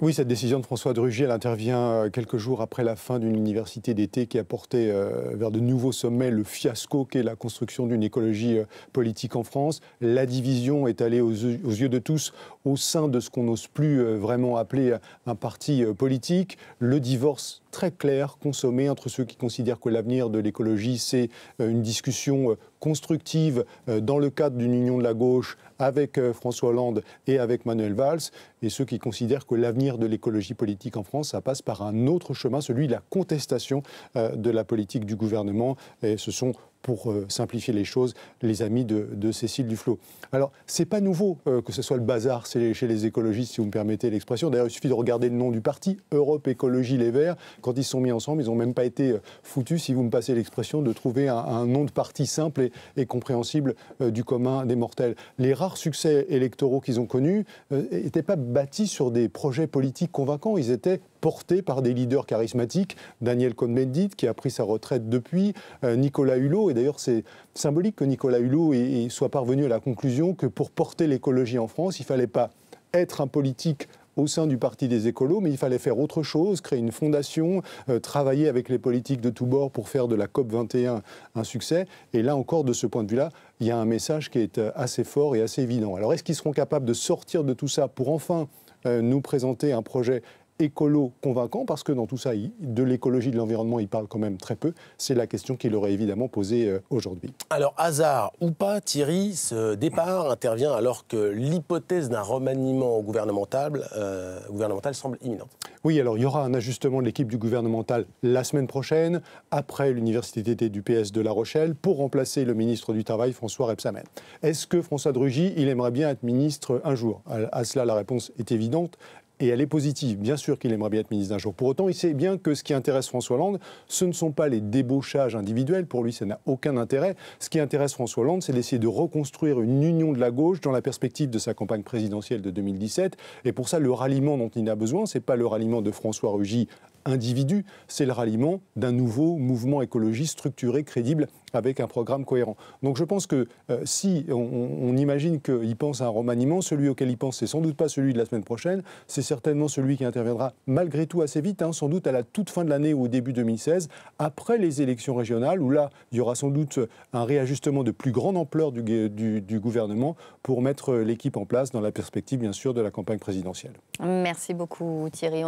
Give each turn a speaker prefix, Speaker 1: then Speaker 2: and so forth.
Speaker 1: Oui, cette décision de François de Rugy, elle intervient quelques jours après la fin d'une université d'été qui a porté vers de nouveaux sommets le fiasco qu'est la construction d'une écologie politique en France. La division est allée aux yeux de tous au sein de ce qu'on n'ose plus vraiment appeler un parti politique. Le divorce très clair, consommé entre ceux qui considèrent que l'avenir de l'écologie, c'est une discussion constructive dans le cadre d'une union de la gauche avec François Hollande et avec Manuel Valls, et ceux qui considèrent que l'avenir de l'écologie politique en France, ça passe par un autre chemin, celui de la contestation de la politique du gouvernement. Et ce sont, pour simplifier les choses, les amis de Cécile Duflot. Alors, c'est pas nouveau que ce soit le bazar chez les écologistes, si vous me permettez l'expression. D'ailleurs, il suffit de regarder le nom du parti, Europe Écologie Les Verts. Quand ils se sont mis ensemble, ils n'ont même pas été foutus, si vous me passez l'expression, de trouver un nom de parti simple et compréhensible du commun des mortels. Les rares succès électoraux qu'ils ont connus n'étaient pas bâtis sur des projets politiques convaincants. Ils étaient portés par des leaders charismatiques, Daniel Cohn-Bendit, qui a pris sa retraite depuis, Nicolas Hulot. Et d'ailleurs, c'est symbolique que Nicolas Hulot soit parvenu à la conclusion que pour porter l'écologie en France, il ne fallait pas être un politique au sein du Parti des écolos, mais il fallait faire autre chose, créer une fondation, travailler avec les politiques de tous bords pour faire de la COP21 un succès. Et là encore, de ce point de vue-là, il y a un message qui est assez fort et assez évident. Alors, est-ce qu'ils seront capables de sortir de tout ça pour enfin nous présenter un projet écolo convaincant, parce que dans tout ça, de l'écologie, de l'environnement, il parle quand même très peu. C'est la question qu'il aurait évidemment posée aujourd'hui.
Speaker 2: Alors, hasard ou pas, Thierry, ce départ intervient alors que l'hypothèse d'un remaniement gouvernemental semble imminente.
Speaker 1: Oui, alors il y aura un ajustement de l'équipe du gouvernemental la semaine prochaine, après l'université d'été du PS de La Rochelle, pour remplacer le ministre du Travail, François Rebsamen. Est-ce que François de Rugy, il aimerait bien être ministre un jour? À cela, la réponse est évidente. Et elle est positive. Bien sûr qu'il aimerait bien être ministre d'un jour. Pour autant, il sait bien que ce qui intéresse François Hollande, ce ne sont pas les débauchages individuels. Pour lui, ça n'a aucun intérêt. Ce qui intéresse François Hollande, c'est d'essayer de reconstruire une union de la gauche dans la perspective de sa campagne présidentielle de 2017. Et pour ça, le ralliement dont il a besoin, ce n'est pas le ralliement de François Rugy individu, c'est le ralliement d'un nouveau mouvement écologiste structuré, crédible, avec un programme cohérent. Donc je pense que si on imagine qu'il pense à un remaniement, celui auquel il pense, c'est sans doute pas celui de la semaine prochaine, c'est certainement celui qui interviendra malgré tout assez vite, sans doute à la toute fin de l'année ou au début 2016, après les élections régionales, où là, il y aura sans doute un réajustement de plus grande ampleur du gouvernement pour mettre l'équipe en place dans la perspective, bien sûr, de la campagne présidentielle.
Speaker 3: Merci beaucoup Thierry.